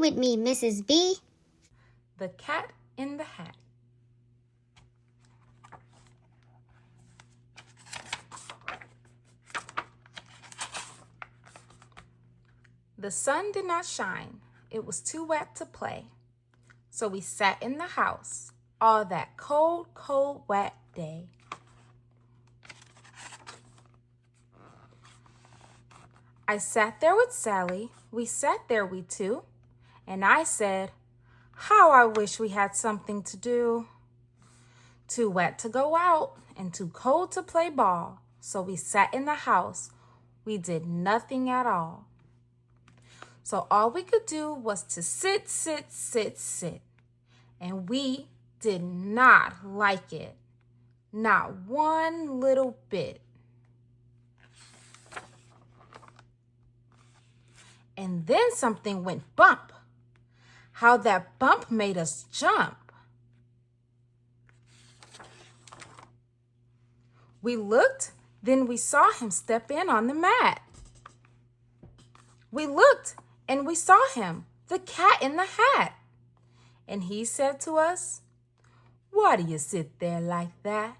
with me, Mrs. B. The Cat in the Hat. The sun did not shine. It was too wet to play. So we sat in the house all that cold, cold, wet day. I sat there with Sally. We sat there, we two. And I said, how I wish we had something to do. Too wet to go out and too cold to play ball. So we sat in the house. We did nothing at all. So all we could do was to sit, sit, sit, sit. And we did not like it. Not one little bit. And then something went bump. How that bump made us jump. We looked, then we saw him step in on the mat. We looked, and we saw him, the cat in the hat. And he said to us, why do you sit there like that?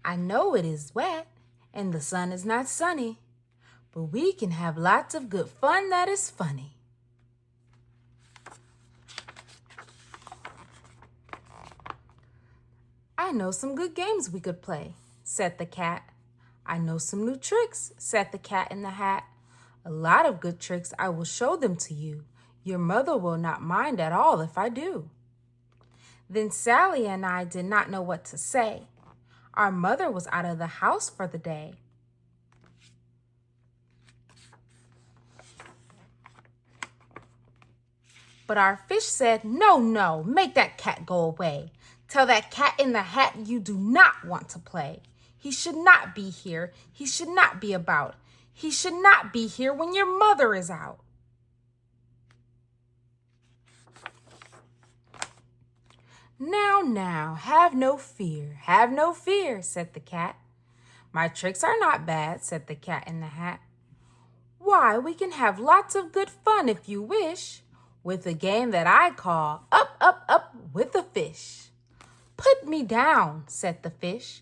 I know it is wet, and the sun is not sunny, but we can have lots of good fun that is funny. I know some good games we could play, said the cat. I know some new tricks, said the cat in the hat. A lot of good tricks, I will show them to you. Your mother will not mind at all if I do. Then Sally and I did not know what to say. Our mother was out of the house for the day. But our fish said, no, no, make that cat go away. Tell that cat in the hat you do not want to play. He should not be here. He should not be about. He should not be here when your mother is out. Now, have no fear, said the cat. My tricks are not bad, said the cat in the hat. Why, we can have lots of good fun if you wish, with a game that I call Up, Up, Up with a Fish. Put me down, said the fish.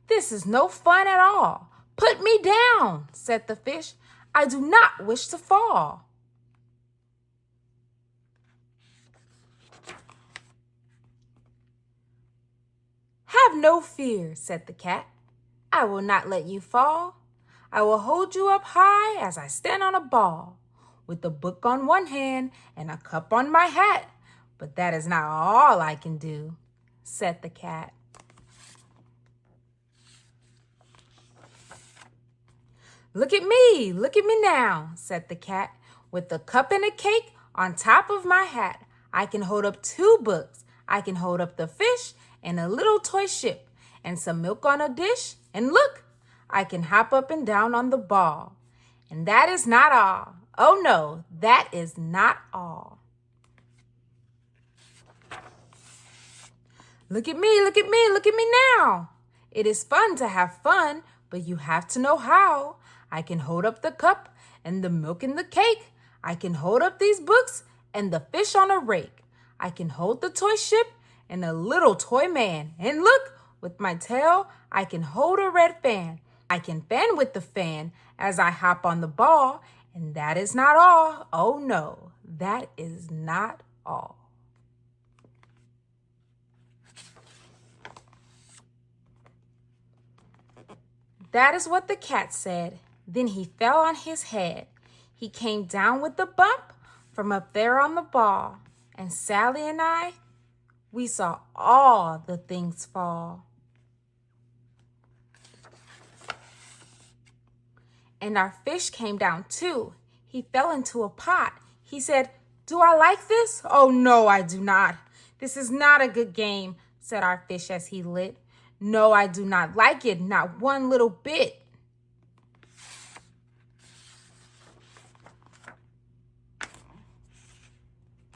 This is no fun at all. Put me down, said the fish. I do not wish to fall. Have no fear, said the cat. I will not let you fall. I will hold you up high as I stand on a ball, with a book on one hand and a cup on my hat. But that is not all I can do, said the cat. Look at me now, said the cat. With a cup and a cake on top of my hat, I can hold up 2 books. I can hold up the fish and a little toy ship and some milk on a dish. And look, I can hop up and down on the ball. And that is not all. Oh no, that is not all. Look at me now. It is fun to have fun, but you have to know how. I can hold up the cup and the milk and the cake. I can hold up these books and the fish on a rake. I can hold the toy ship and a little toy man. And look, with my tail, I can hold a red fan. I can fan with the fan as I hop on the ball. And that is not all. Oh no, that is not all. That is what the cat said. Then he fell on his head. He came down with the bump from up there on the ball. And Sally and I, we saw all the things fall. And our fish came down too. He fell into a pot. He said, do I like this? Oh no, I do not. This is not a good game, said our fish as he lit. No, I do not like it, not one little bit.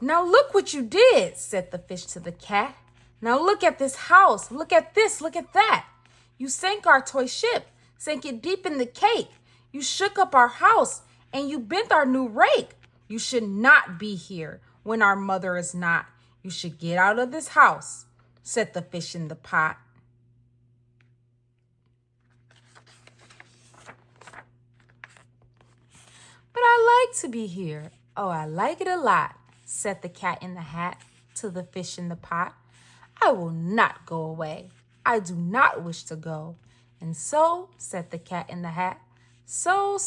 Now look what you did, said the fish to the cat. Now look at this house. Look at this. Look at that. You sank our toy ship, sank it deep in the cake. You shook up our house and you bent our new rake. You should not be here when our mother is not. You should get out of this house, said the fish in the pot. But I like to be here. Oh, I like it a lot, said the cat in the hat to the fish in the pot. I will not go away. I do not wish to go. And so, said the cat in the hat, so.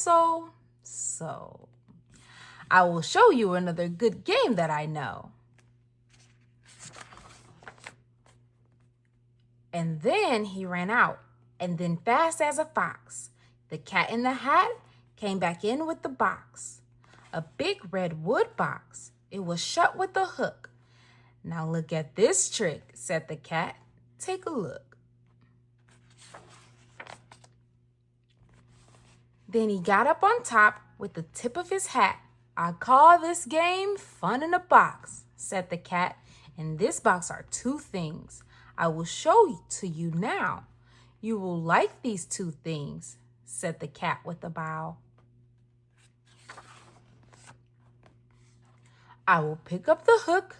I will show you another good game that I know. And then he ran out, and then fast as a fox, the cat in the hat came back in with the box. A big red wood box. It was shut with a hook. Now look at this trick, said the cat. Take a look. Then he got up on top with the tip of his hat. I call this game fun in a box, said the cat. In this box are two things. I will show to you now. You will like these two things, said the cat with a bow. I will pick up the hook.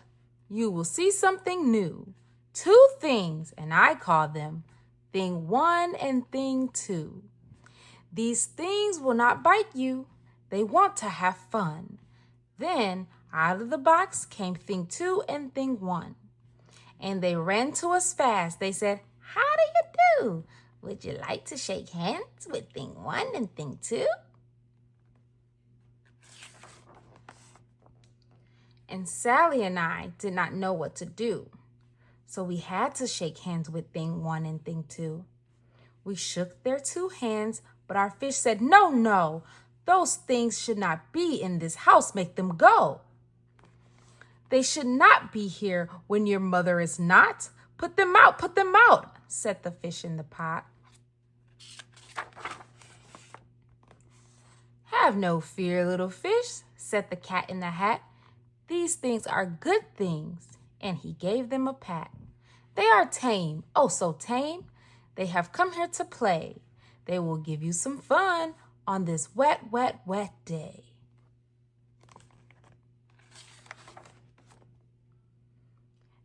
You will see something new. Two things, and I call them thing one and thing two. These things will not bite you. They want to have fun. Then out of the box came thing two and thing one. And they ran to us fast. They said, how do you do? Would you like to shake hands with thing one and thing two? And Sally and I did not know what to do. So we had to shake hands with thing one and thing two. We shook their two hands, but our fish said, no, those things should not be in this house. Make them go. They should not be here when your mother is not. Put them out, said the fish in the pot. Have no fear, little fish, said the cat in the hat. These things are good things, and he gave them a pat. They are tame, oh so tame. They have come here to play. They will give you some fun on this wet day.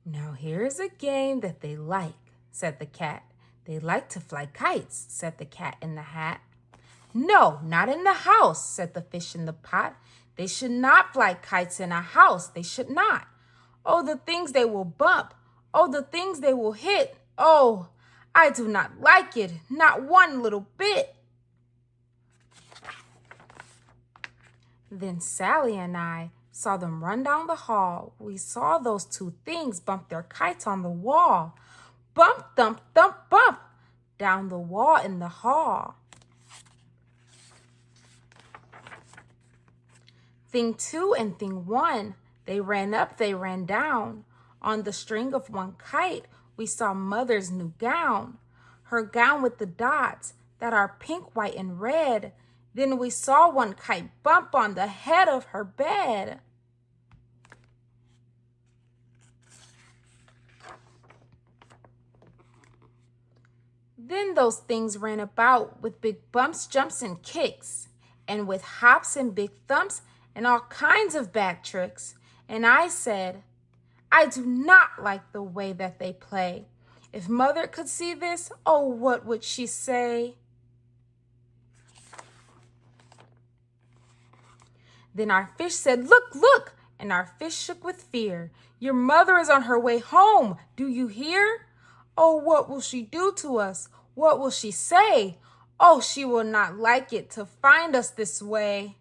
Now here is a game that they like, said the cat. They like to fly kites, said the cat in the hat. No, not in the house, said the fish in the pot. They should not fly kites in a house. They should not. Oh, the things they will bump. Oh, the things they will hit. Oh, I do not like it, not one little bit. Then Sally and I saw them run down the hall. We saw those two things bump their kites on the wall. Bump, thump, thump, bump, down the wall in the hall. Thing two and thing one, they ran up, they ran down. On the string of one kite, we saw Mother's new gown. Her gown with the dots that are pink, white, and red. Then we saw one kite bump on the head of her bed. Then those things ran about with big bumps, jumps, and kicks, and with hops and big thumps and all kinds of bad tricks. And I said, I do not like the way that they play. If Mother could see this, oh, what would she say? Then our fish said, look, look, and our fish shook with fear. Your mother is on her way home. Do you hear? Oh, what will she do to us? What will she say? Oh, she will not like it to find us this way.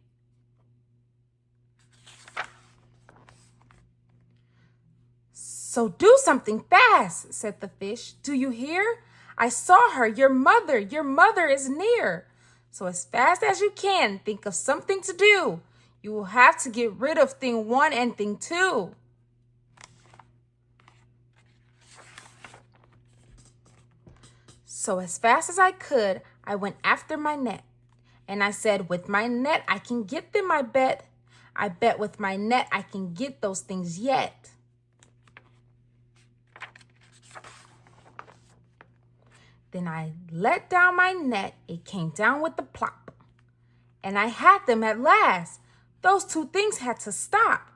So do something fast, said the fish. Do you hear? I saw her. Your mother is near. So as fast as you can, think of something to do. You will have to get rid of thing one and thing two. So as fast as I could, I went after my net. And I said, with my net, I can get them, I bet. I bet with my net, I can get those things yet. Then I let down my net. It came down with a plop. And I had them at last. Those two things had to stop.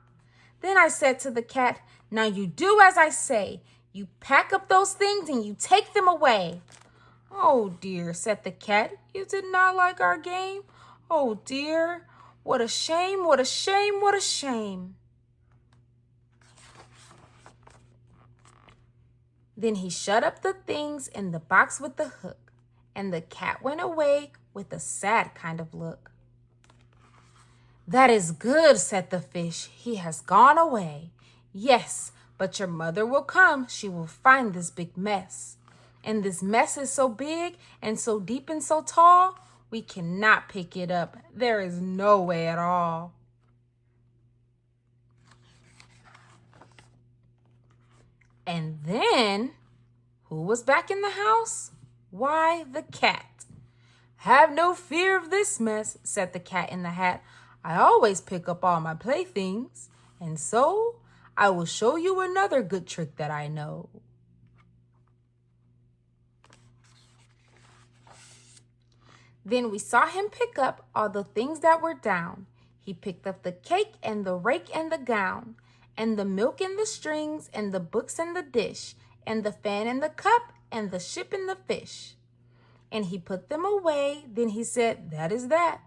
Then I said to the cat, now you do as I say. You pack up those things and you take them away. Oh dear, said the cat, you did not like our game? Oh dear, what a shame, what a shame, what a shame. Then he shut up the things in the box with the hook, and the cat went away with a sad kind of look. That is good, said the fish. He has gone away. Yes, but your mother will come. She will find this big mess. And this mess is so big and so deep and so tall, we cannot pick it up. There is no way at all. And then, who was back in the house? Why, the cat. Have no fear of this mess, said the cat in the hat. I always pick up all my playthings, and so I will show you another good trick that I know. Then we saw him pick up all the things that were down. He picked up the cake and the rake and the gown, and the milk and the strings, and the books and the dish, and the fan and the cup, and the ship and the fish. And he put them away. Then he said, that is that.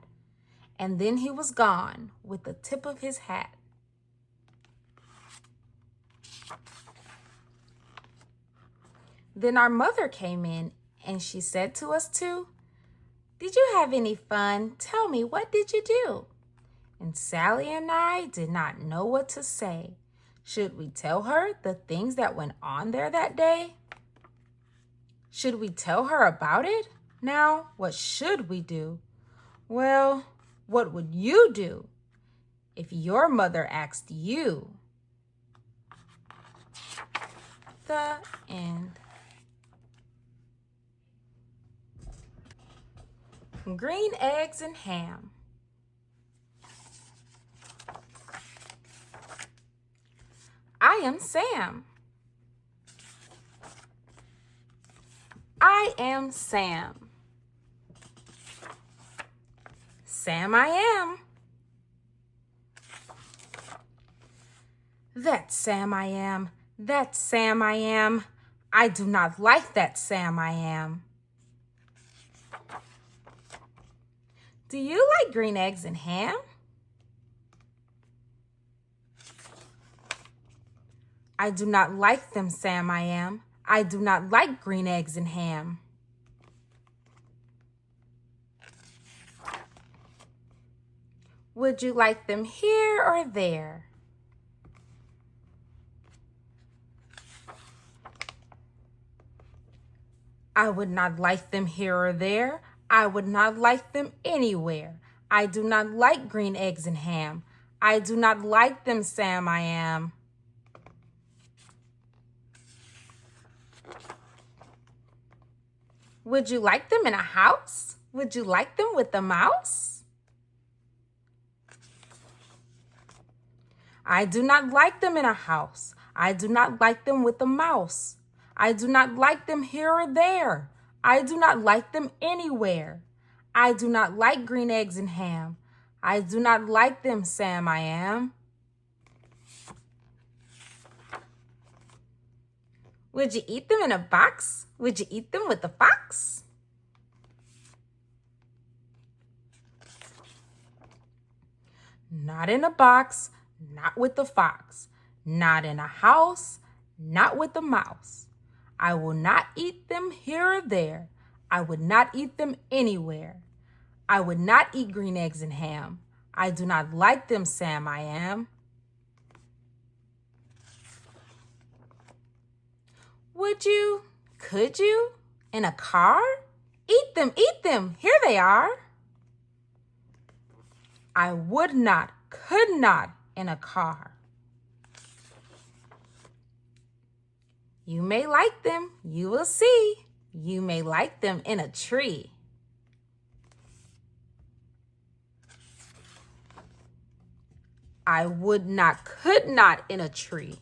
And then he was gone with the tip of his hat. Then our mother came in, and she said to us two, did you have any fun? Tell me, what did you do? And Sally and I did not know what to say. Should we tell her the things that went on there that day? Should we tell her about it? Now, what should we do? Well, what would you do if your mother asked you? The end. Green eggs and ham. I am Sam. I am Sam. Sam I am. That Sam I am. That Sam I am. I do not like that Sam I am. Do you like green eggs and ham? I do not like them, Sam I am. I do not like green eggs and ham. Would you like them here or there? I would not like them here or there. I would not like them anywhere. I do not like green eggs and ham. I do not like them, Sam I am. Would you like them in a house? Would you like them with a mouse? I do not like them in a house. I do not like them with a mouse. I do not like them here or there. I do not like them anywhere. I do not like green eggs and ham. I do not like them, Sam I am. Would you eat them in a box? Would you eat them with a fox? Not in a box, not with a fox. Not in a house, not with a mouse. I will not eat them here or there. I would not eat them anywhere. I would not eat green eggs and ham. I do not like them, Sam I am. Would you? Could you? In a car? Eat them, here they are. I would not, could not in a car. You may like them, you will see. You may like them in a tree. I would not, could not in a tree.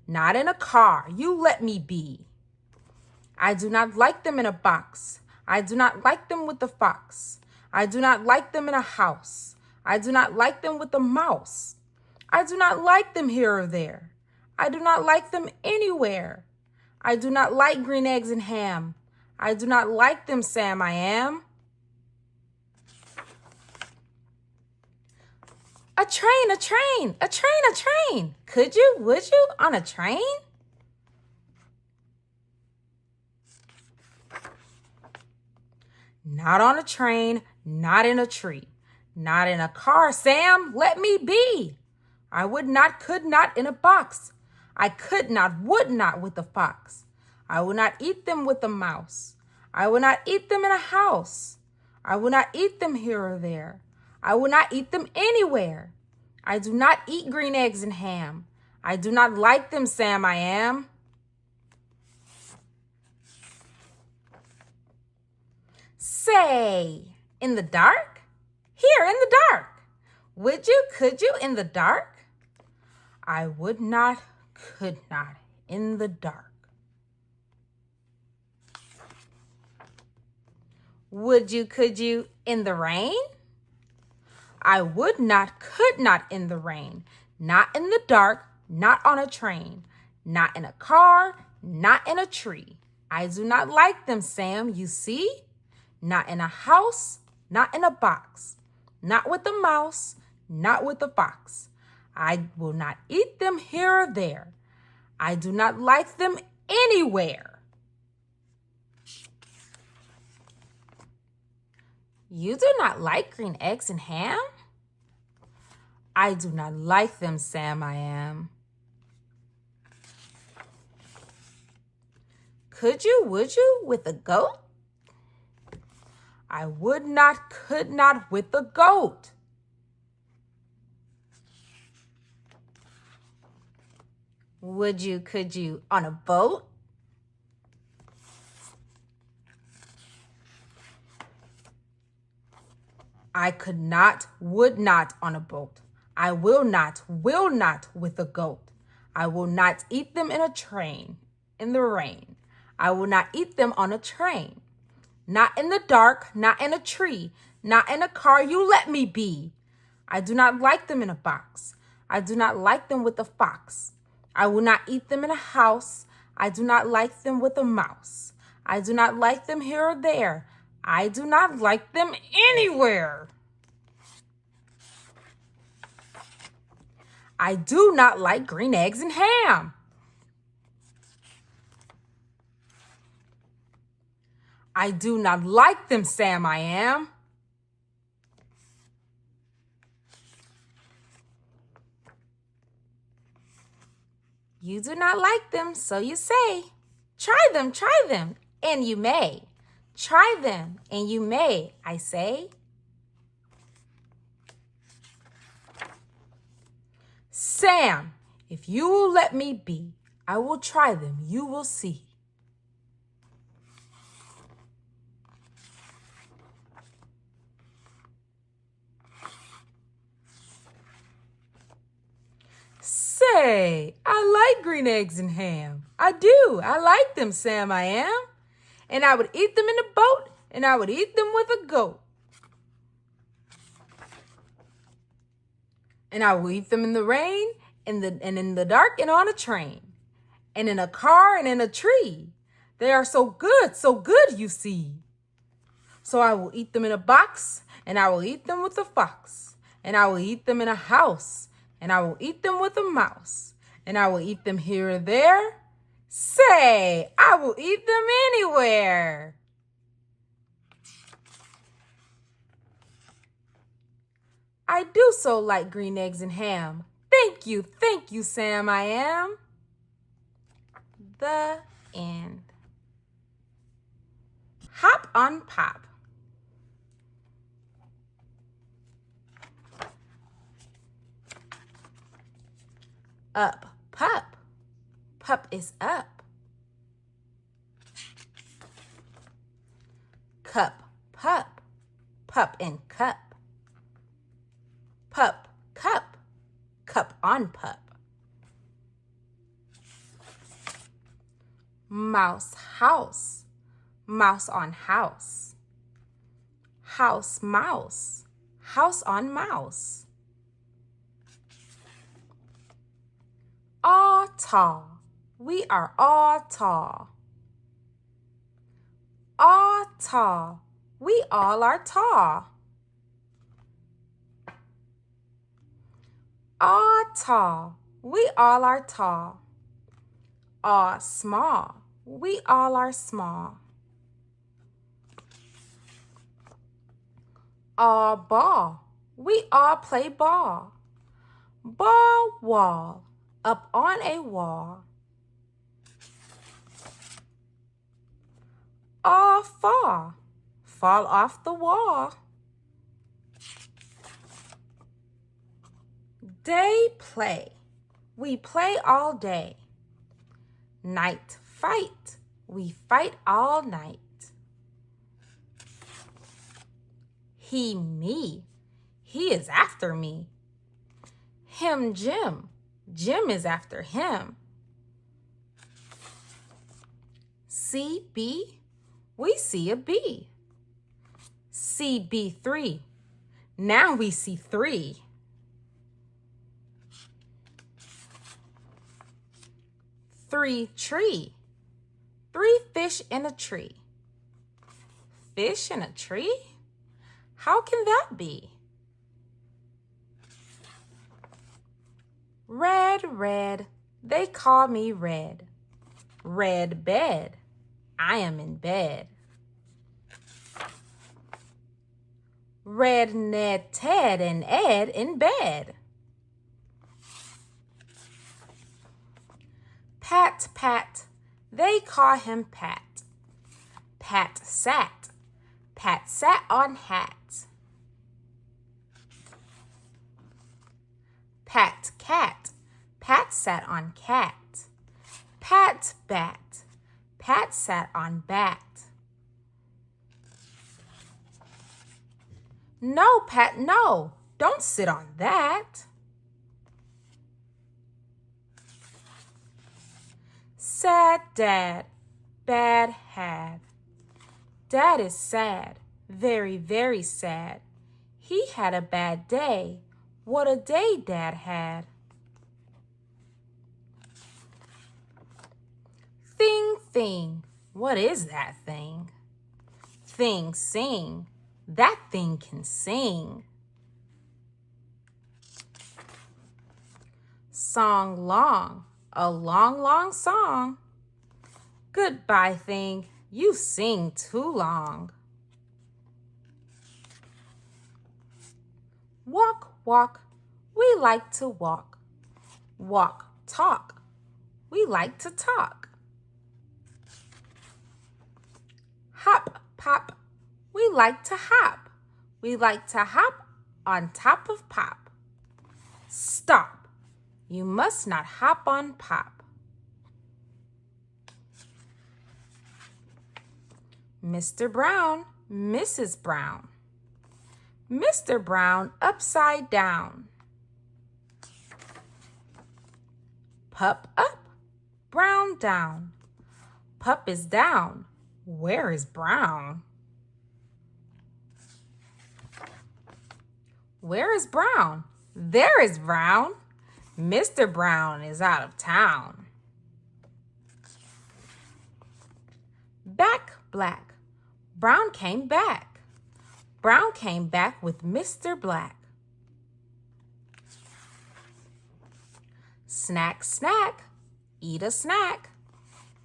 Not in a car, you let me be. I do not like them in a box. I do not like them with a fox. I do not like them in a house. I do not like them with a mouse. I do not like them here or there. I do not like them anywhere. I do not like green eggs and ham. I do not like them, Sam, I am. A train, a train, a train, a train. Could you, would you, on a train? Not on a train, not in a tree, not in a car, Sam, let me be. I would not, could not in a box. I could not, would not with a fox. I will not eat them with a mouse. I will not eat them in a house. I will not eat them here or there. I will not eat them anywhere. I do not eat green eggs and ham. I do not like them, Sam, I am. Say, in the dark? Here, in the dark. Would you, could you, in the dark? I would not, could not, in the dark. Would you, could you, in the rain? I would not, could not, in the rain. Not in the dark, not on a train. Not in a car, not in a tree. I do not like them, Sam, you see? Not in a house, not in a box. Not with a mouse, not with a fox. I will not eat them here or there. I do not like them anywhere. You do not like green eggs and ham? I do not like them, Sam, I am. Could you, would you, with a goat? I would not, could not, with a goat. Would you, could you, on a boat? I could not, would not on a boat. I will not, with a goat. I will not eat them in a train, in the rain. I will not eat them on a train. Not in the dark, not in a tree, not in a car, you let me be. I do not like them in a box. I do not like them with a fox. I will not eat them in a house. I do not like them with a mouse. I do not like them here or there. I do not like them anywhere. I do not like green eggs and ham. I do not like them, Sam, I am. You do not like them, so you say. Try them, and you may. Try them, and you may, I say. Sam, if you will let me be, I will try them, you will see. Say, I like green eggs and ham. I do. I like them, Sam, I am. And I would eat them in a boat, and I would eat them with a goat. And I will eat them in the rain, and in the dark, and on a train. And in a car, and in a tree. They are so good, you see. So I will eat them in a box, and I will eat them with a fox. And I will eat them in a house, and I will eat them with a mouse. And I will eat them here or there. Say, I will eat them anywhere. I do so like green eggs and ham. Thank you, Sam, I am. The end. Hop on Pop. Up, pup. Pup is up. Cup, pup. Pup in cup. Pup, cup. Cup on pup. Mouse, house. Mouse on house. House, mouse. house on mouse. All tall, we are all tall. All tall, we all are tall. All tall, we all are tall. All small, we all are small. All ball, we all play ball. Ball wall, up on a wall. All fall, fall off the wall. Day play, we play all day. Night fight, we fight all night. He, me, he is after me. Him, Jim, Jim is after him. See, B, we see a bee. See, B3, now we see 3. Three tree, 3 fish in a tree. Fish in a tree? How can that be? Red, red, they call me red. Red bed, I am in bed. Red Ned, Ted, and Ed in bed. Pat, Pat, they call him Pat. Pat sat on hat. Pat cat, Pat sat on cat. Pat bat, Pat sat on bat. No, Pat, no, don't sit on that. Sad dad, bad had. Dad is sad, very, very sad. He had a bad day. What a day Dad had. Thing, thing, what is that thing? Thing, sing, that thing can sing. Song long, a long, long song. Goodbye, thing, you sing too long. Walk, walk, we like to walk. Walk, talk, we like to talk. Hop, pop, we like to hop. We like to hop on top of Pop. Stop, you must not hop on Pop. Mr. Brown, Mrs. Brown. Mr. Brown upside down. Pup up, Brown down. Pup is down. Where is Brown? Where is Brown? There is Brown. Mr. Brown is out of town. Back black, Brown came back. Brown came back with Mr. Black. Snack, snack, eat a snack.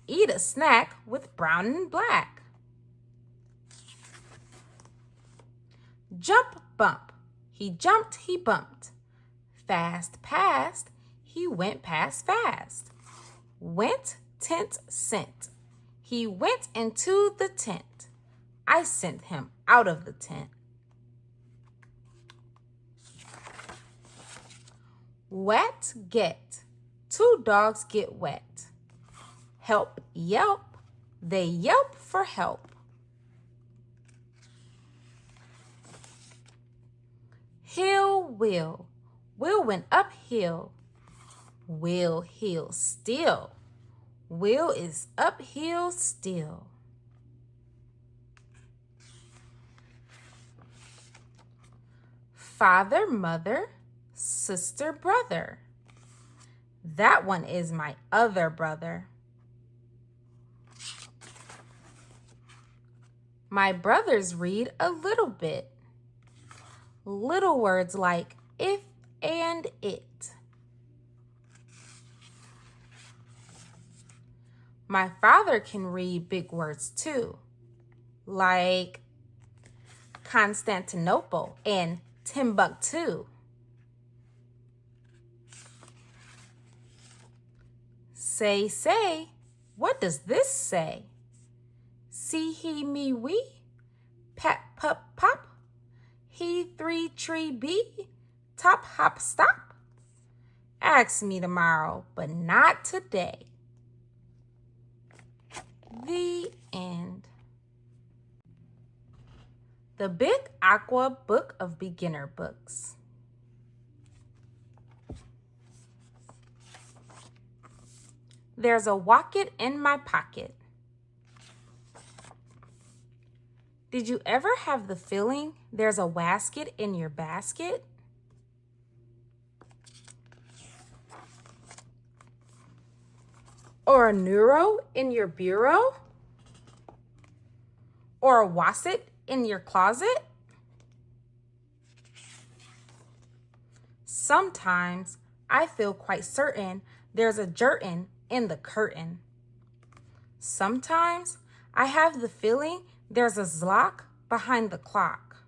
Eat a snack with Brown and Black. Jump, bump, he jumped, he bumped. Fast, past, he went past fast. Went, tent, sent. He went into the tent. I sent him out of the tent. Wet, get, 2 dogs get wet. Help, yelp, they yelp for help. Hill, Will went uphill. Will, hill, still. Will is uphill still. Father, mother, sister, brother. That one is my other brother. My brothers read a little bit. Little words like if and it. My father can read big words too, like Constantinople and Timbuktu. Say, what does this say? See, he, me, we, pat, pup, pop, he, three, tree, bee, top, hop, stop. Ask me tomorrow, but not today. The end. The Big Aqua Book of Beginner Books. There's a wocket in my pocket. Did you ever have the feeling there's a wasket in your basket? Or a neuro in your bureau? Or a wasset in your closet? Sometimes I feel quite certain there's a jertin in the curtain. Sometimes I have the feeling there's a zlock behind the clock.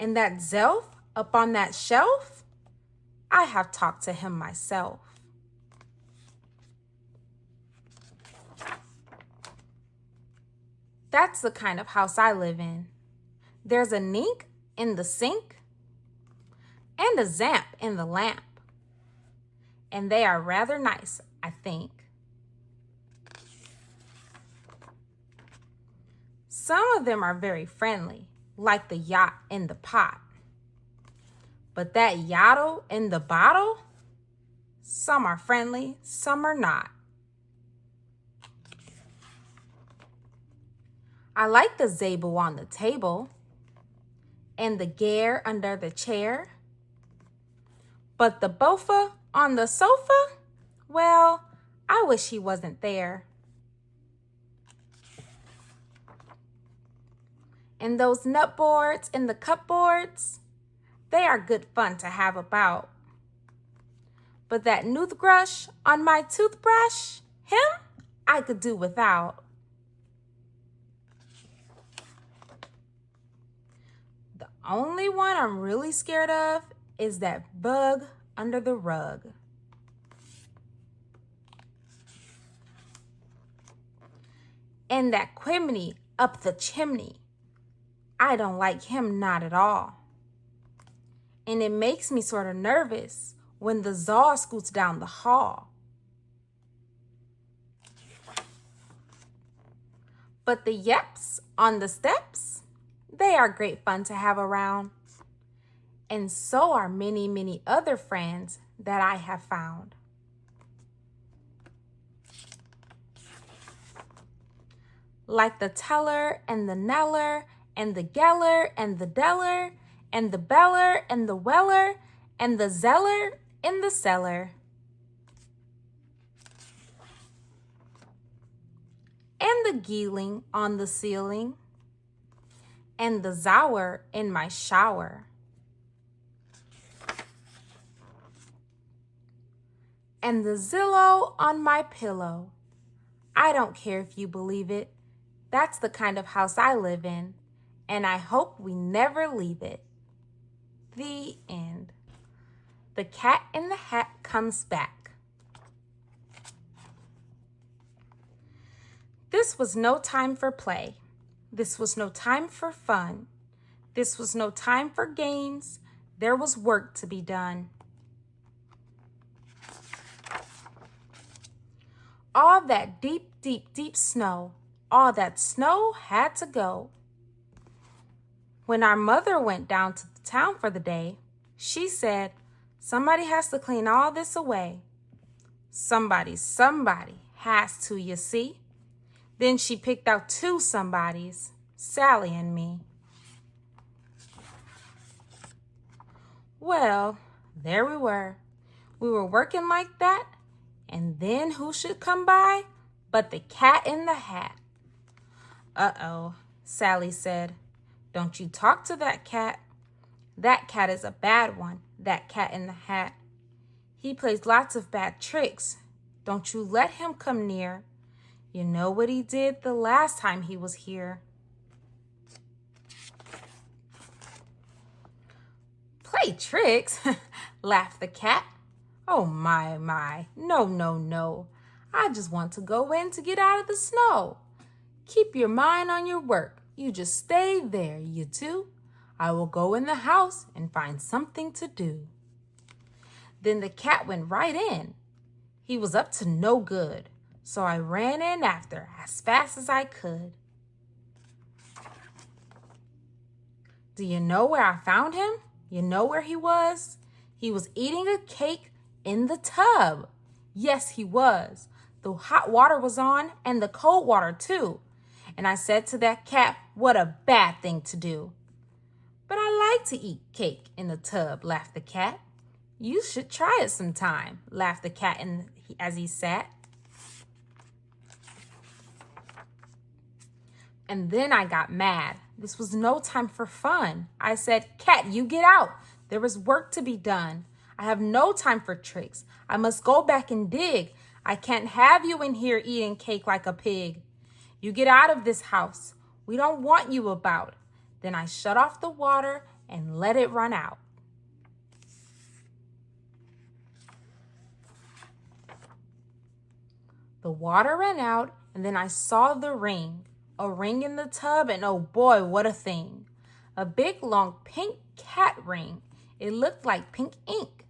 And that zelf up on that shelf, I have talked to him myself. That's the kind of house I live in. There's a nink in the sink and a zamp in the lamp. And they are rather nice, I think. Some of them are very friendly, like the yacht in the pot. But that yottle in the bottle, some are friendly, some are not. I like the zebu on the table and the gare under the chair. But the bofa on the sofa, well, I wish he wasn't there. And those nut boards and the cupboards, they are good fun to have about. But that noothbrush on my toothbrush, him, I could do without. The only one I'm really scared of is that bug under the rug. And that quimney up the chimney. I don't like him not at all. And it makes me sort of nervous when the Zaw scoots down the hall. But the yeps on the steps, they are great fun to have around. And so are many, many other friends that I have found. Like the teller and the neller and the geller and the deller and the beller and the weller and the zeller in the cellar. And the geeling on the ceiling and the zower in my shower. And the Zillow on my pillow. I don't care if you believe it. That's the kind of house I live in, and I hope we never leave it. The end. The Cat in the Hat comes back. This was no time for play. This was no time for fun. This was no time for games. There was work to be done. All that deep, deep, deep snow, all that snow had to go. When our mother went down to the town for the day, she said, somebody has to clean all this away. Somebody has to, you see. Then she picked out two somebodies, Sally and me. Well, there we were. We were working like that, and then who should come by but the cat in the hat. Uh-oh, Sally said. Don't you talk to that cat. That cat is a bad one, that cat in the hat. He plays lots of bad tricks. Don't you let him come near. You know what he did the last time he was here. Play tricks, laughed the cat. Oh my, no, no, no. I just want to go in to get out of the snow. Keep your mind on your work. You just stay there, you two. I will go in the house and find something to do. Then the cat went right in. He was up to no good, so I ran in after as fast as I could. Do you know where I found him? You know where he was? He was eating a cake in the tub. Yes, he was. The hot water was on and the cold water too. And I said to that cat, what a bad thing to do. But I like to eat cake in the tub, laughed the cat. You should try it sometime, laughed the cat as he sat. And then I got mad. This was no time for fun. I said, cat, you get out. There is work to be done. I have no time for tricks. I must go back and dig. I can't have you in here eating cake like a pig. You get out of this house. We don't want you about. Then I shut off the water and let it run out. The water ran out, and then I saw the ring. A ring in the tub, and oh boy, what a thing. A big, long, pink cat ring. It looked like pink ink.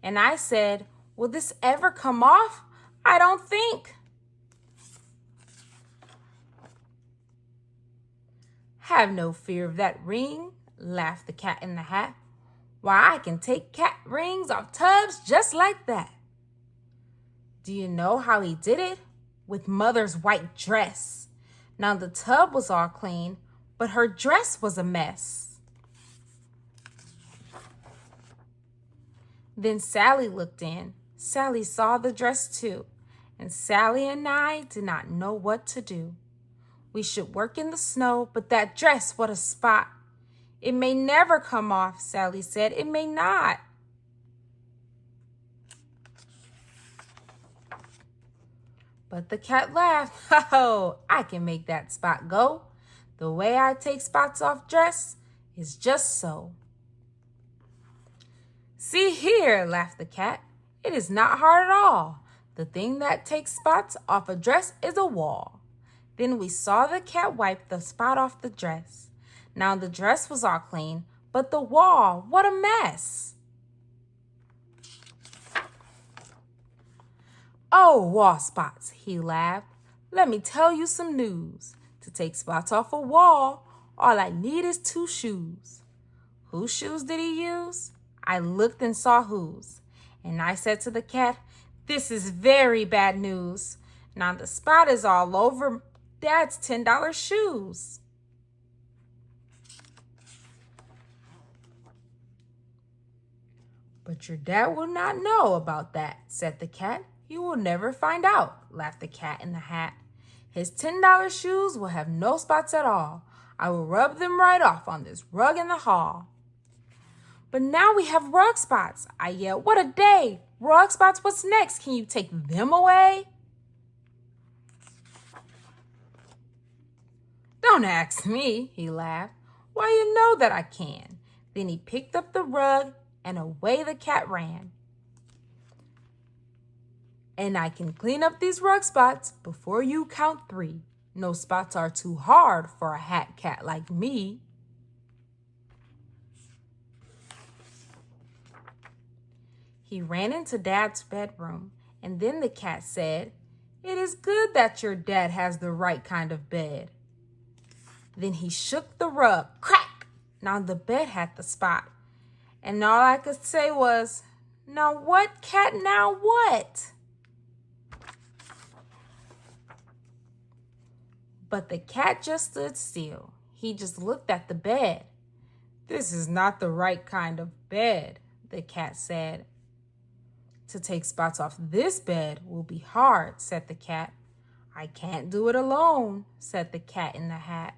And I said, will this ever come off? I don't think. Have no fear of that ring, laughed the cat in the hat. Why, I can take cat rings off tubs just like that. Do you know how he did it? With Mother's white dress. Now the tub was all clean, but her dress was a mess. Then Sally looked in. Sally saw the dress too, and Sally and I did not know what to do. We should work in the snow, but that dress, what a spot. It may never come off, Sally said. It may not. But the cat laughed. Oh, I can make that spot go. The way I take spots off dress is just so. See here, laughed the cat. It is not hard at all. The thing that takes spots off a dress is a wall. Then we saw the cat wipe the spot off the dress. Now the dress was all clean, but the wall, what a mess. Oh, wall spots, he laughed. Let me tell you some news. To take spots off a wall, all I need is 2 shoes. Whose shoes did he use? I looked and saw whose. And I said to the cat, this is very bad news. Now the spot is all over Dad's $10 shoes. But your dad will not know about that, said the cat. You will never find out, laughed the cat in the hat. His $10 shoes will have no spots at all. I will rub them right off on this rug in the hall. But now we have rug spots, I yelled. What a day! Rug spots, what's next? Can you take them away? Don't ask me, he laughed. Why, you know that I can. Then he picked up the rug and away the cat ran. And I can clean up these rug spots before you count 3. No spots are too hard for a hat cat like me. He ran into Dad's bedroom, and then the cat said, It is good that your dad has the right kind of bed. Then he shook the rug, crack! Now the bed had the spot. And all I could say was, now what, cat, now what? But the cat just stood still. He just looked at the bed. "This is not the right kind of bed," the cat said. "To take spots off this bed will be hard," said the cat. "I can't do it alone," said the cat in the hat.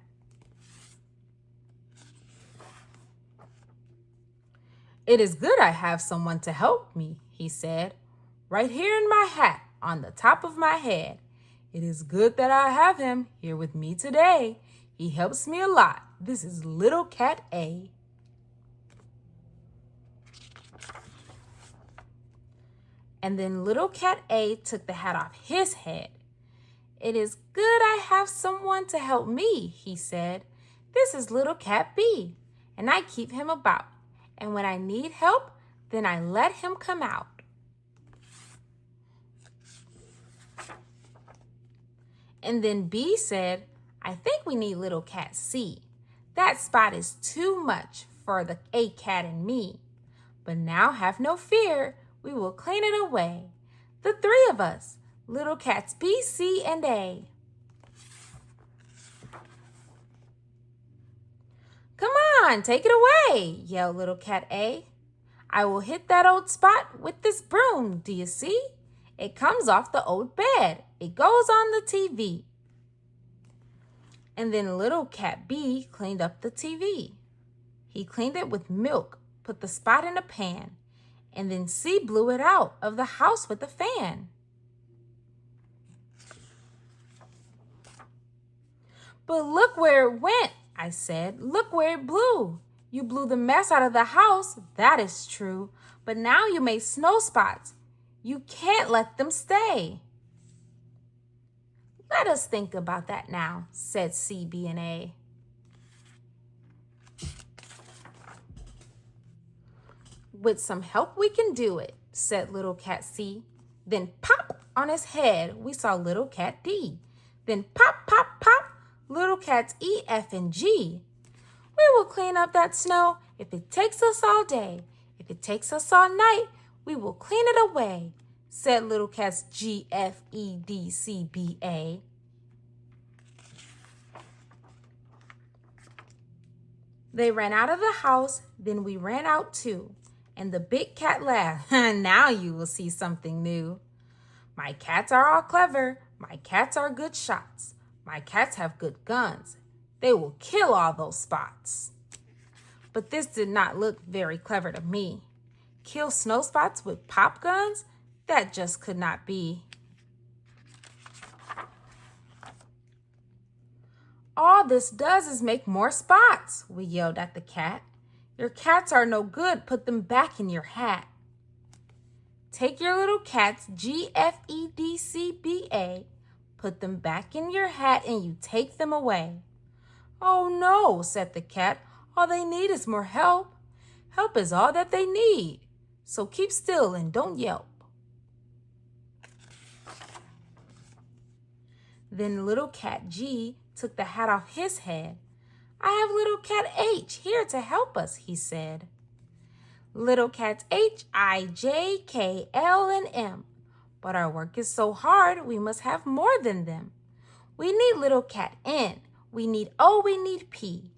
"It is good I have someone to help me," he said. "Right here in my hat, on the top of my head. It is good that I have him here with me today. He helps me a lot. This is Little Cat A." And then Little Cat A took the hat off his head. "It is good I have someone to help me," he said. "This is Little Cat B, and I keep him about. And when I need help, then I let him come out." And then B said, "I think we need Little Cat C. That spot is too much for the A cat and me. But now have no fear, we will clean it away. The three of us, little cats B, C, and A." "Come on, take it away," yelled Little Cat A. "I will hit that old spot with this broom, do you see? It comes off the old bed. It goes on the TV." And then Little Cat B cleaned up the TV. He cleaned it with milk, put the spot in a pan, and then C blew it out of the house with a fan. "But look where it went," I said. "Look where it blew. You blew the mess out of the house, that is true. But now you made snow spots. You can't let them stay." "Let us think about that now," said C, B, and A. "With some help we can do it," said Little Cat C. Then pop on his head we saw Little Cat D. Then pop, pop, pop, Little Cats E, F, and G. "We will clean up that snow if it takes us all day. If it takes us all night, we will clean it away," said Little Cats G, F, E, D, C, B, A. They ran out of the house, then we ran out too. And the big cat laughed. "Now you will see something new. My cats are all clever. My cats are good shots. My cats have good guns. They will kill all those spots." But this did not look very clever to me. Kill snow spots with pop guns? That just could not be. "All this does is make more spots," we yelled at the cat. "Your cats are no good. Put them back in your hat." "Take your little cats, G, F, E, D, C, B, A. Put them back in your hat and you take them away." "Oh no," said the cat. "All they need is more help. Help is all that they need. So keep still and don't yelp." Then Little Cat G took the hat off his head. "I have Little Cat H here to help us," he said. "Little cats H, I, J, K, L, and M. But our work is so hard, we must have more than them. We need Little Cat N. We need O, we need P.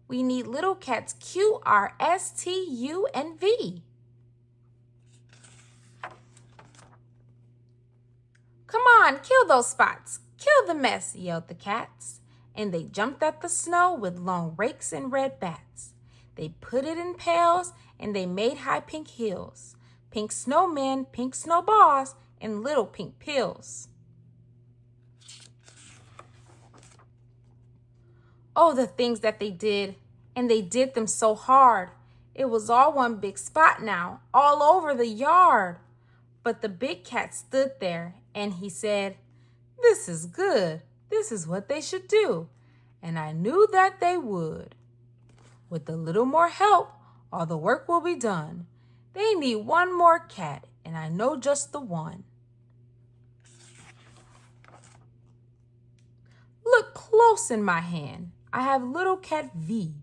We need Little Cats Q, R, S, T, U, and V." "Come on, kill those spots. Kill the mess," yelled the cats. And they jumped at the snow with long rakes and red bats. They put it in pails and they made high pink hills, pink snowmen, pink snowballs, and little pink pills. Oh, the things that they did, and they did them so hard. It was all one big spot now, all over the yard. But the big cat stood there and he said, "This is good. This is what they should do." And I knew that they would. With a little more help, all the work will be done. They need one more cat, and I know just the one. Look close in my hand. I have Little Cat V.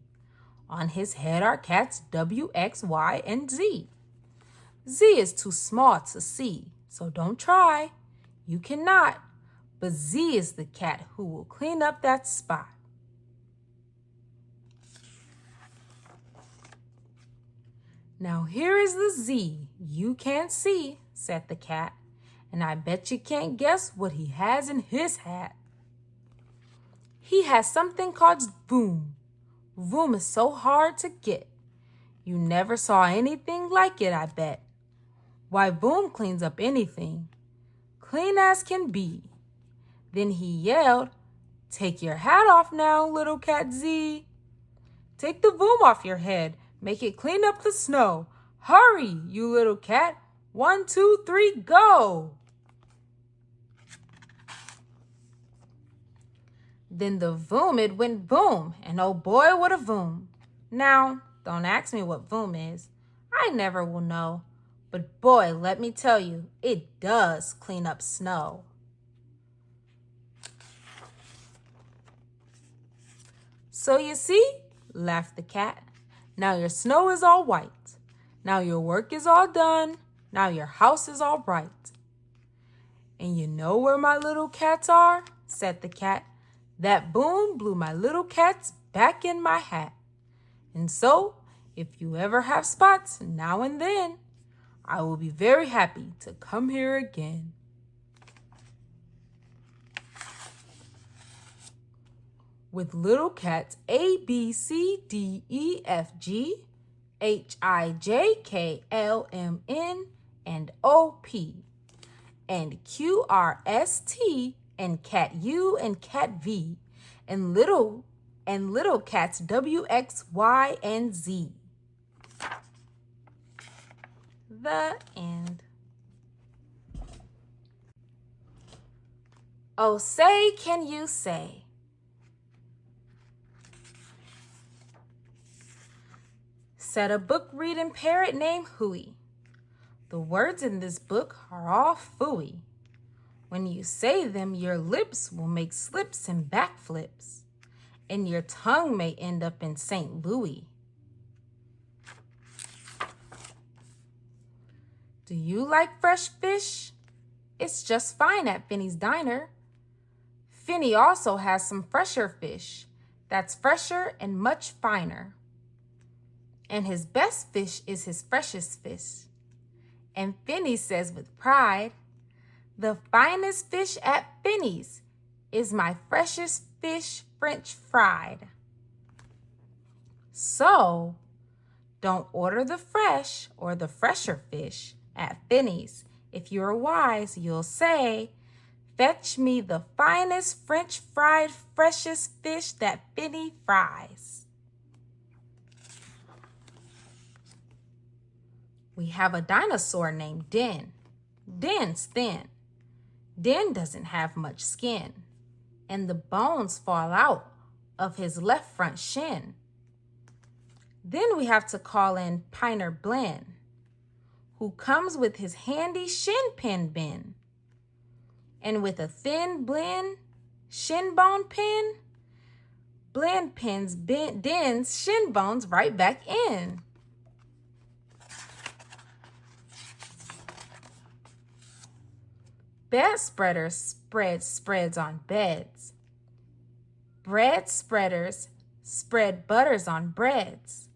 On his head are cats W, X, Y, and Z. Z is too small to see, so don't try. You cannot. but Z is the cat who will clean up that spot. Now here is the Z you can't see, said the cat, and I bet you can't guess what he has in his hat. He has something called Voom. Voom is so hard to get. You never saw anything like it, I bet. Why, Voom cleans up anything, clean as can be. Then he yelled, "Take your hat off now, little cat Z. Take the Voom off your head, make it clean up the snow. Hurry, you little cat, 1, 2, 3, go!" Then the Voom, it went boom, and oh boy, what a Voom. Now, don't ask me what Voom is. I never will know. But boy, let me tell you, it does clean up snow. So you see, laughed the cat, now your snow is all white. Now your work is all done. Now your house is all right. And you know where my little cats are? Said the cat. That boom blew my little cats back in my hat. And so, if you ever have spots now and then, I will be very happy to come here again. With little cats A, B, C, D, E, F, G, H, I, J, K, L, M, N, and O, P, and Q, R, S, T, and cat U and cat V, and little cats W, X, Y, and Z. The end. Oh, say, can you say? Said a book-reading parrot named Hooey. The words in this book are all phooey. When you say them, your lips will make slips and backflips, and your tongue may end up in St. Louis. Do you like fresh fish? It's just fine at Finny's Diner. Finny also has some fresher fish that's fresher and much finer. And his best fish is his freshest fish. And Finny says with pride, "The finest fish at Finny's is my freshest fish French fried." So, don't order the fresh or the fresher fish at Finny's. If you're wise, you'll say, "Fetch me the finest French fried freshest fish that Finny fries." We have a dinosaur named Den. Den's thin. Den doesn't have much skin, and the bones fall out of his left front shin. Then we have to call in Piner Blinn, who comes with his handy shin pin bin. And with a thin Blinn shin bone pin, Blinn pins Den's shin bones right back in. Bed spreaders spreads on beds. Bread spreaders spread butters on breads.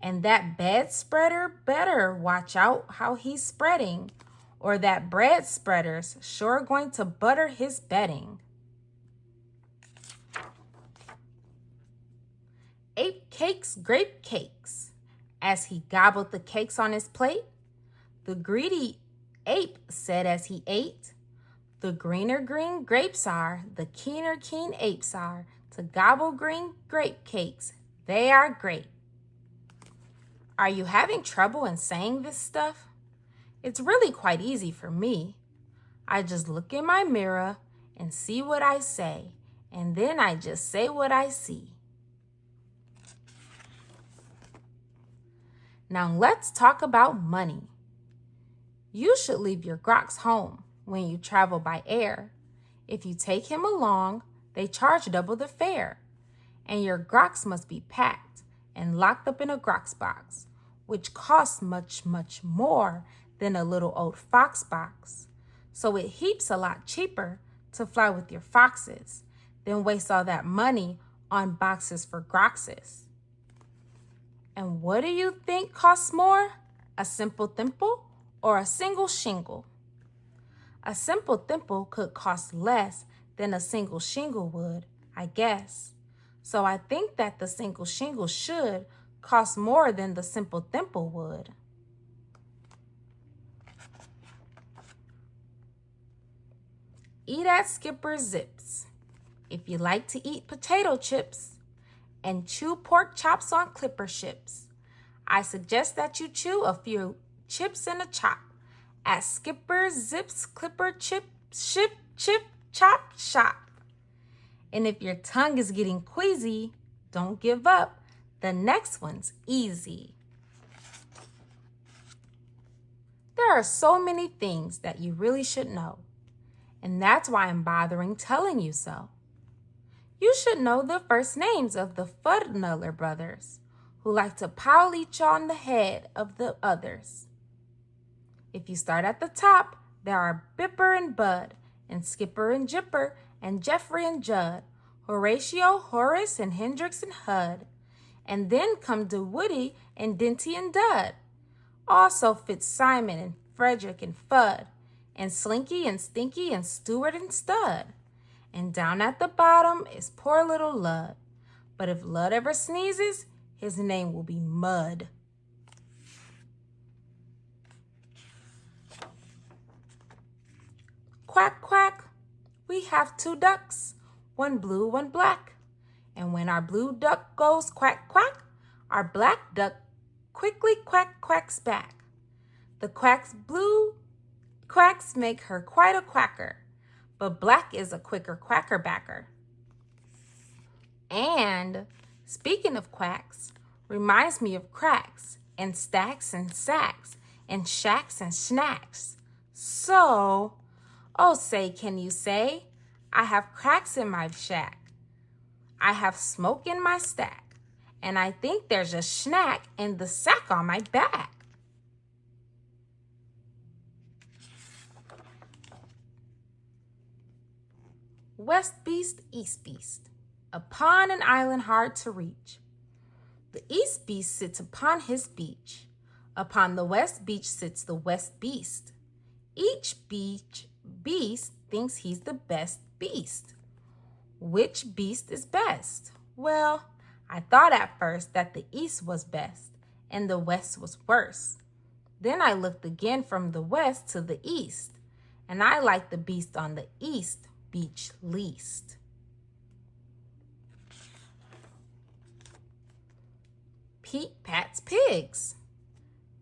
And that bed spreader better watch out how he's spreading, or that bread spreader's sure going to butter his bedding. Ape cakes grape cakes. As he gobbled the cakes on his plate, the greedy ape said as he ate, "The greener green grapes are, the keener keen apes are, to gobble green grape cakes, they are great." Are you having trouble in saying this stuff? It's really quite easy for me. I just look in my mirror and see what I say, and then I just say what I see. Now let's talk about money. You should leave your grocs home when you travel by air. If you take him along, they charge double the fare. And your grocs must be packed and locked up in a grocs box, which costs much, much more than a little old fox box. So it heaps a lot cheaper to fly with your foxes than waste all that money on boxes for groxes. And what do you think costs more? A simple thimble or a single shingle? A simple thimble could cost less than a single shingle would, I guess. So I think that the single shingle should cost more than the simple thimble would. Eat at Skipper Zip's. If you like to eat potato chips and chew pork chops on clipper ships, I suggest that you chew a few chips and a chop at Skipper Zip's Clipper Chip Chop Shop. And if your tongue is getting queasy, don't give up. The next one's easy. There are so many things that you really should know, and that's why I'm bothering telling you so. You should know the first names of the Fudnuller brothers, who like to pile each on the head of the others. If you start at the top, there are Bipper and Bud, and Skipper and Jipper, and Jeffrey and Judd, Horatio, Horace, and Hendrix and Hud. And then come to Woody and Dinty and Dud. Also Fitzsimon and Frederick and Fudd, and Slinky and Stinky and Stewart and Stud. And down at the bottom is poor little Lud. But if Lud ever sneezes, his name will be Mud. Quack, quack, we have 2 ducks, one blue, one black. And when our blue duck goes quack, quack, our black duck quickly quack, quacks back. The quack's blue quacks make her quite a quacker, but black is a quicker quacker backer. And speaking of quacks, reminds me of cracks and stacks and sacks and shacks and snacks. So, oh say, can you say, I have cracks in my shack. I have smoke in my stack, and I think there's a snack in the sack on my back. West Beast, East Beast, upon an island hard to reach. The East Beast sits upon his beach. Upon the West Beach sits the West Beast. Each beach beast thinks he's the best beast. Which beast is best? Well, I thought at first that the East was best and the West was worse. Then I looked again from the West to the East, and I like the beast on the East beach least. Pete pats pigs.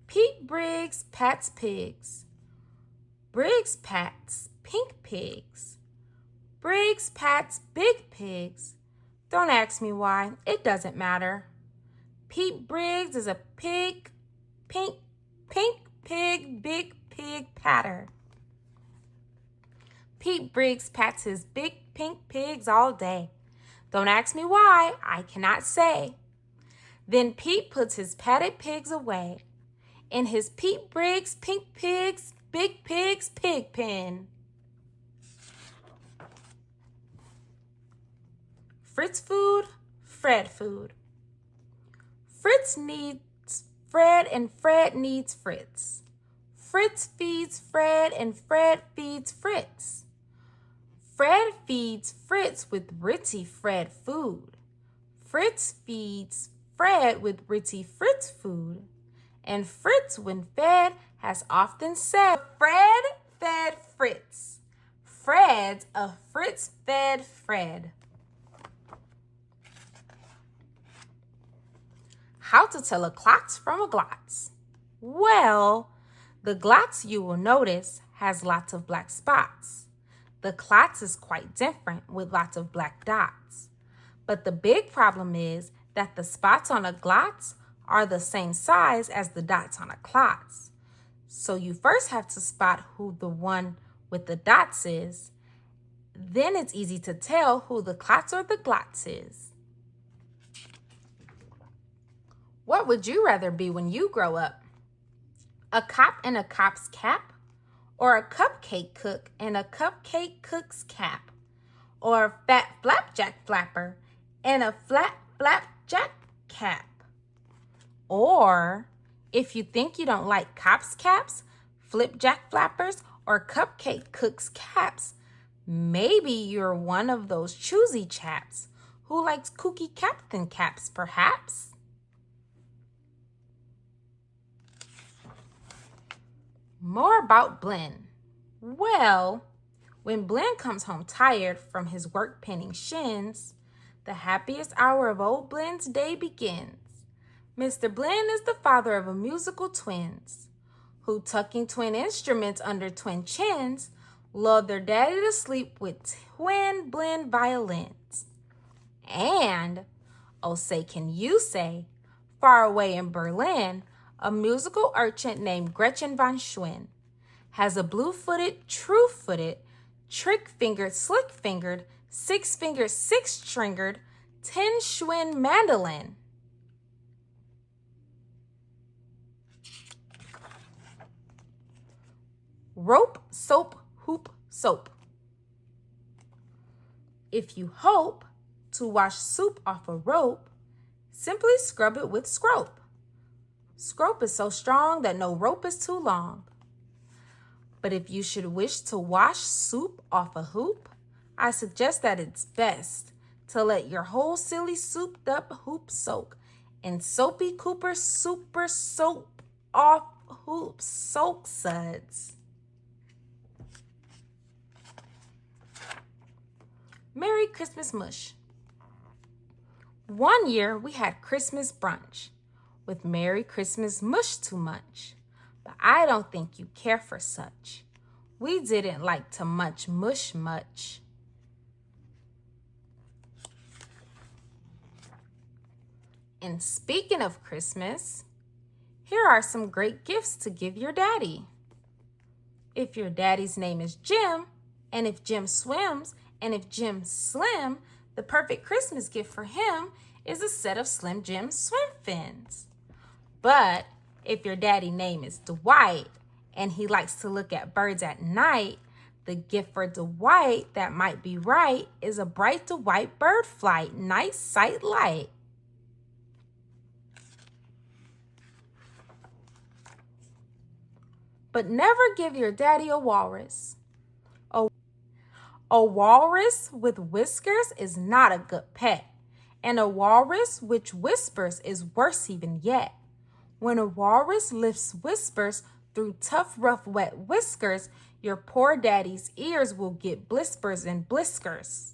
Pete Briggs pats pigs. Briggs pats pink pigs. Briggs pats big pigs. Don't ask me why, it doesn't matter. Pete Briggs is a pink pig, big pig patter. Pete Briggs pats his big pink pigs all day. Don't ask me why, I cannot say. Then Pete puts his patted pigs away in his Pete Briggs pink pigs, big pigs pig pen. Fritz food, Fred food. Fritz needs Fred and Fred needs Fritz. Fritz feeds Fred and Fred feeds Fritz. Fred feeds Fritz with Ritzy Fred food. Fritz feeds Fred with Ritzy Fritz food. And Fritz, when fed, has often said, Fred fed Fritz. Fred's a Fritz fed Fred. How to tell a klotz from a glotz? Well, the glotz, you will notice, has lots of black spots. The klotz is quite different with lots of black dots. But the big problem is that the spots on a glotz are the same size as the dots on a klotz. So you first have to spot who the one with the dots is. Then it's easy to tell who the klotz or the glotz is. What would you rather be when you grow up? A cop in a cop's cap or a cupcake cook in a cupcake cook's cap, or a fat flapjack flapper in a flat flapjack cap. Or, if you think you don't like cops' caps, flipjack flappers, or cupcake cooks' caps, maybe you're one of those choosy chaps who likes kooky captain caps, perhaps. More about Blinn. Well, when Blinn comes home tired from his work pinning shins, the happiest hour of old Blinn's day begins. Mr. Blinn is the father of a musical twins, who, tucking twin instruments under twin chins, lulled their daddy to sleep with twin Blinn violins. And, oh say can you say, far away in Berlin, a musical urchin named Gretchen von Schwinn has a blue-footed, true-footed, trick-fingered, slick-fingered, six-fingered, six-stringered, 10-Schwinn mandolin. Rope, soap, hoop, soap. If you hope to wash soup off a rope, simply scrub it with scrope. Scrope is so strong that no rope is too long. But if you should wish to wash soup off a hoop, I suggest that it's best to let your whole silly souped up hoop soak in soapy Cooper super soap off hoop soak suds. Merry Christmas mush. One year we had Christmas brunch with Merry Christmas mush too much, but I don't think you care for such. We didn't like to munch mush much. And speaking of Christmas, here are some great gifts to give your daddy. If your daddy's name is Jim, and if Jim swims, and if Jim's slim, the perfect Christmas gift for him is a set of Slim Jim swim fins. But if your daddy's name is Dwight, and he likes to look at birds at night, the gift for Dwight that might be right is a bright Dwight bird flight, night sight light. But never give your daddy a walrus. A walrus with whiskers is not a good pet, and a walrus which whispers is worse even yet. When a walrus lifts whispers through tough, rough, wet whiskers, your poor daddy's ears will get blispers and bliskers.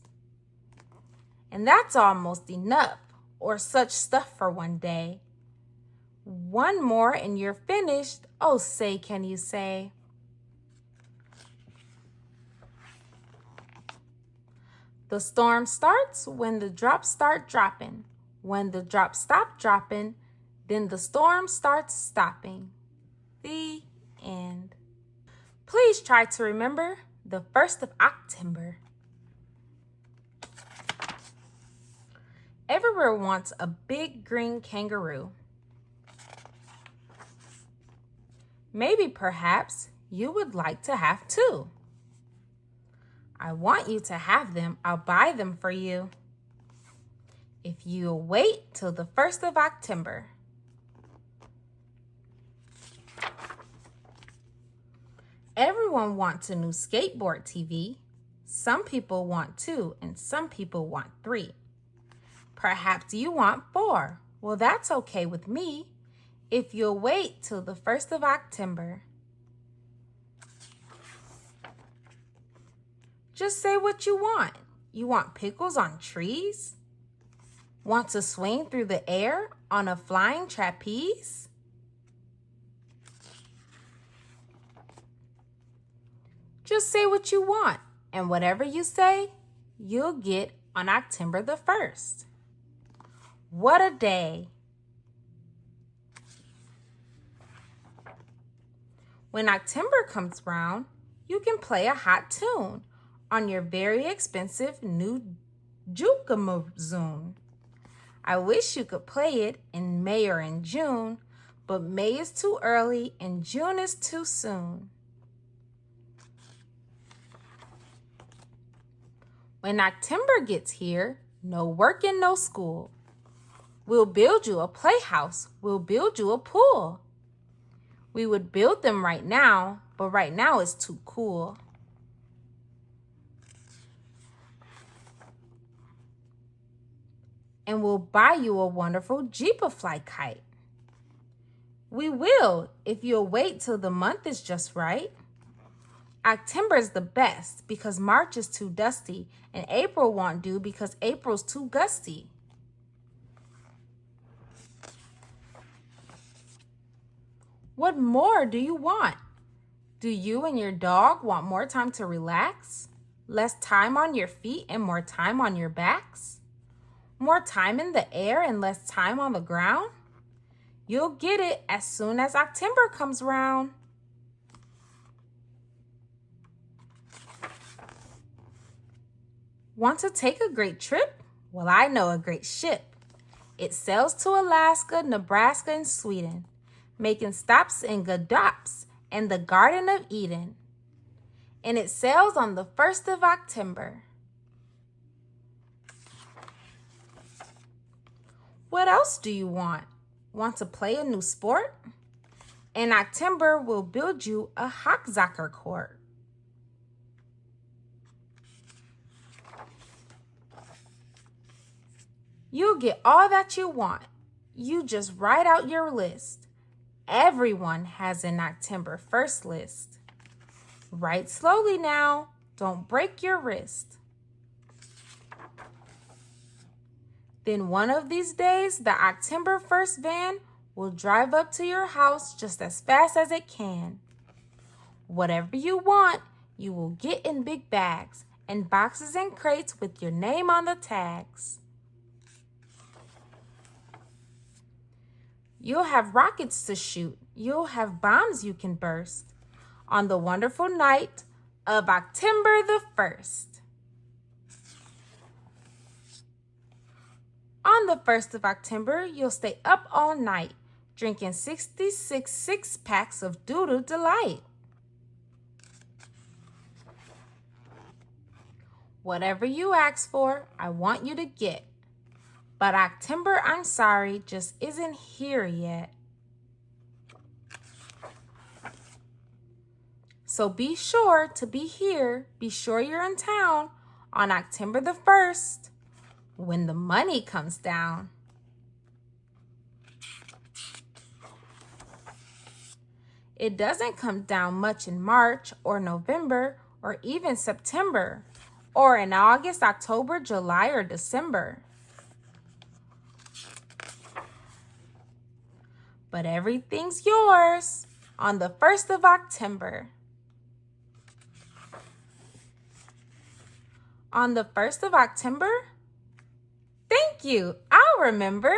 And that's almost enough, or such stuff for one day. One more and you're finished, oh say can you say. The storm starts when the drops start dropping. When the drops stop dropping, then the storm starts stopping. The end. Please try to remember the 1st of October. Everyone wants a big green kangaroo. Maybe perhaps you would like to have two. I want you to have them. I'll buy them for you. If you'll wait till the 1st of October. Everyone wants a new skateboard TV. Some people want 2 and some people want 3. Perhaps you want 4. Well, that's okay with me if you'll wait till the 1st of October. Just say what you want. You want pickles on trees? Want to swing through the air on a flying trapeze? Just say what you want, and whatever you say, you'll get on October the 1st. What a day! When October comes round, you can play a hot tune on your very expensive new Juke-a-Zoom. I wish you could play it in May or in June, but May is too early and June is too soon. When October gets here, no work and no school. We'll build you a playhouse. We'll build you a pool. We would build them right now, but right now it's too cool. And we'll buy you a wonderful Jeep-a-fly kite. We will, if you'll wait till the month is just right. October's the best because March is too dusty, and April won't do because April's too gusty. What more do you want? Do you and your dog want more time to relax? Less time on your feet and more time on your backs? More time in the air and less time on the ground? You'll get it as soon as October comes round. Want to take a great trip? Well, I know a great ship. It sails to Alaska, Nebraska, and Sweden, making stops in Gadops and the Garden of Eden. And it sails on the 1st of October. What else do you want? Want to play a new sport? In October, we'll build you a hockey court. You'll get all that you want. You just write out your list. Everyone has an October 1st list. Write slowly now. Don't break your wrist. Then one of these days, the October 1st van will drive up to your house just as fast as it can. Whatever you want, you will get in big bags and boxes and crates with your name on the tags. You'll have rockets to shoot. You'll have bombs you can burst on the wonderful night of October the 1st. On the 1st of October, you'll stay up all night, drinking 66 six-packs of doo-doo delight. Whatever you ask for, I want you to get. But October, I'm sorry, just isn't here yet. So be sure to be here. Be sure you're in town on October the 1st. When the money comes down. It doesn't come down much in March or November or even September or in August, October, July, or December. But everything's yours on the 1st of October. On the 1st of October? Thank you. I'll remember.